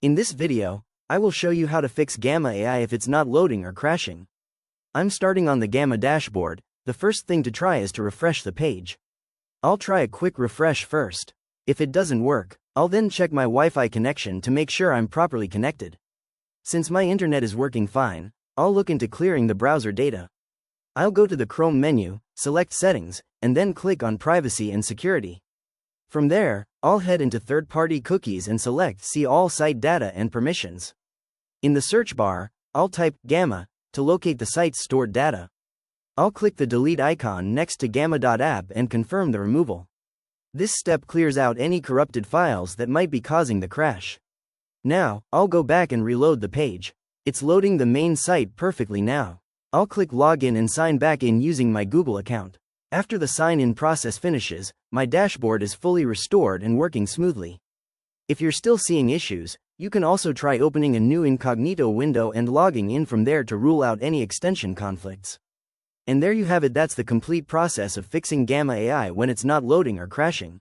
In this video, I will show you how to fix Gamma AI if it's not loading or crashing. I'm starting on the Gamma dashboard. The first thing to try is to refresh the page. I'll try a quick refresh first. If it doesn't work, I'll then check my Wi-Fi connection to make sure I'm properly connected. Since my internet is working fine, I'll look into clearing the browser data. I'll go to the Chrome menu, select Settings, and then click on Privacy and Security. From there, I'll head into Third-Party Cookies and select See All Site Data and Permissions. In the search bar, I'll type Gamma to locate the site's stored data. I'll click the delete icon next to Gamma.app and confirm the removal. This step clears out any corrupted files that might be causing the crash. Now, I'll go back and reload the page. It's loading the main site perfectly now. I'll click Login and sign back in using my Google account. After the sign-in process finishes, my dashboard is fully restored and working smoothly. If you're still seeing issues, you can also try opening a new incognito window and logging in from there to rule out any extension conflicts. And there you have it. That's the complete process of fixing Gamma AI when it's not loading or crashing.